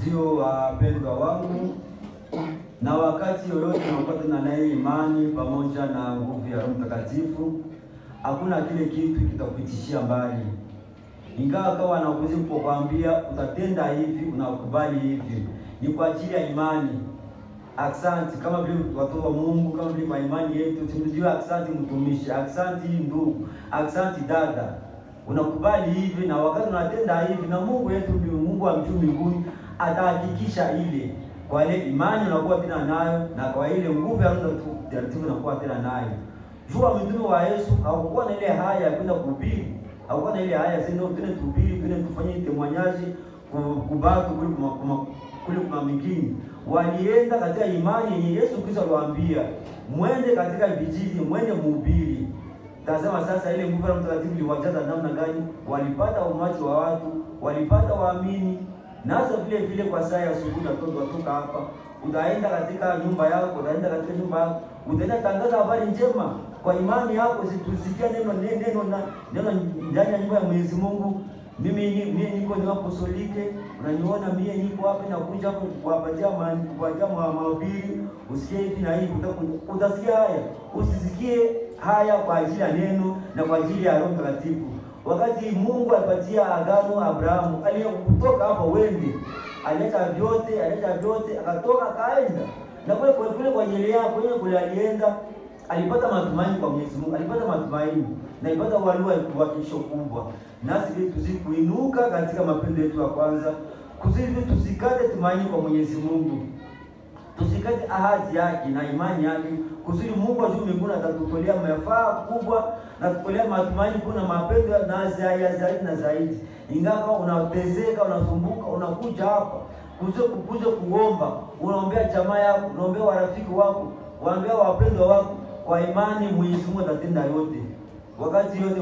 Ndio wapendwa wangu, na wakati yoyote unapata na naye imani pamoja na nguvu ya Roho Mtakatifu, hakuna kile kitu kitakupitishia mbali. Ingawa kama anakuzi kukwambia utatenda hivi, unakubali hivi, ni kwa ajili ya imani. Asante kama vile watoto wa Mungu, kama vile kwa imani yetu tumjue. Asante mtumishi, asante ndugu, asante dada, unakubali hivi, na wakati unatenda hivi, na Mungu yetu ndio Mungu wa mbinguni atahakikisha ile kwa ile imani unakuwa tena nayo, na kwa ile nguvu ya Roho Mtakatifu unakuwa tena nayo. Jua mitume wa Yesu hawakuwa na ile haya ya kwenda kuhubiri, hawakuwa na ile haya sasa ndio tena tuhubiri, tena tufanye temwanyaji kubaki kule kwa mingine. Walienda katika imani yenye Yesu Kristo aliwaambia, mwende katika vijiji, mwende mhubiri. Tazama sasa ile nguvu ya Roho Mtakatifu iliwajaza namna gani, walipata umati wa watu, walipata waamini. Nasa vile kwa saa ya asubuhi watoka hapa, utaenda katika nyumba yako, utaenda katika nyumba yako, utaenda tangaza habari njema kwa imani yako. Tusikia neno ndani ya nyumba ya Mwenyezi Mungu. Mimi niko ni apostolike, unaniona mimi niko hapa na kuja hapo kuwapatia mahubiri, usikie hivi na hivi, utasikia haya. Usisikie haya kwa ajili ya neno na kwa ajili ya Roho Mtakatifu. Wakati Mungu alipatia agano Abrahamu, aliyokutoka hapo wende, aleta vyote, akatoka akaenda. Na kule kwa ajili yako kule alienda, alipata matumaini kwa Mwenyezi Mungu, alipata matumaini na alipata walua wa kesho kubwa. Nasi vile tusikuinuka katika mapendo yetu ya kwanza, kusudi tusikate tumaini kwa Mwenyezi Mungu. Tusikate ahadi yake na imani yake, kusudi Mungu wa mbinguni atatutolea mafaa kubwa na tutolea matumaini kuna mapendo na zaidi na zaidi. Ingawa unatezeka, unasumbuka, unakuja hapa kuja kuomba, unaombea jamaa yako, unaombea warafiki wako, unaombea wapendwa wako, kwa imani Mwenyezi Mungu atatenda yote. Wakati yote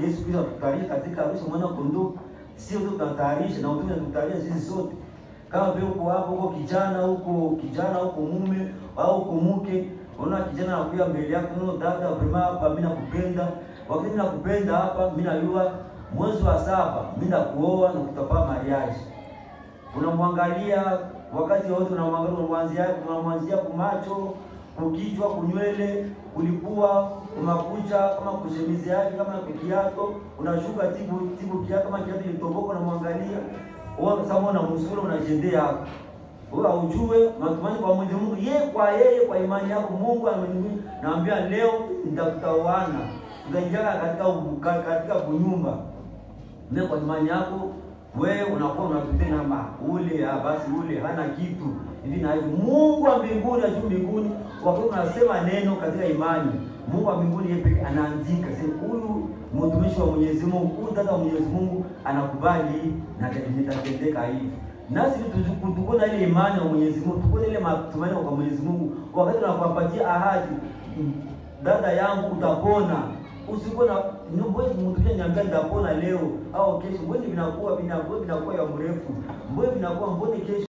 Yesu Kristo atutayarisha katika harusi mwana kondoo, sio tu tutatayarisha na utume tutatayarisha sisi sote. Kama vile uko hapo, uko kijana huko mume au uko mke, unaona kijana anakuja mbele yako, unaona dada, vrema hapa mimi nakupenda. Wakati nakupenda hapa, mimi najua mwezi wa 7 mimi nakuoa na kutafanya mariage. Unamwangalia wakati wote, unamwanzia kumacho, kukichwa, kunywele, kulipua, kumakucha, kama kushemizi yake, kama kiato, unashuka tibu kiato, kama kiato ilitoboka, unamwangalia. Wewe kama una msura unajendea hapo. Wewe ujue matumaini kwa Mwenyezi Mungu, yeye kwa imani yako Mungu anamwambia leo nitakutaoana. Tutaingia katika bunyumba. Mimi kwa imani yako wewe unakuwa unatutenda ule basi ule hana kitu. Hivi na hivi Mungu wa mbinguni juu mbinguni, wakati unasema neno katika imani, Mungu wa mbinguni yeye pekee anaandika. Sasa huyu mtumishi wa Mwenyezi Mungu, huyu dada wa Mwenyezi Mungu anakubali na itatendeka hivi. Nasi tukuna ile imani ya Mwenyezi Mungu, tukuna ile matumaini kwa Mwenyezi Mungu. Wakati tunakupatia ahadi, dada yangu utapona. Usikuwa na mtu niambia nitapona leo au kesho. Mbona vinakuwa ya mrefu? Mbona vinakuwa kesho?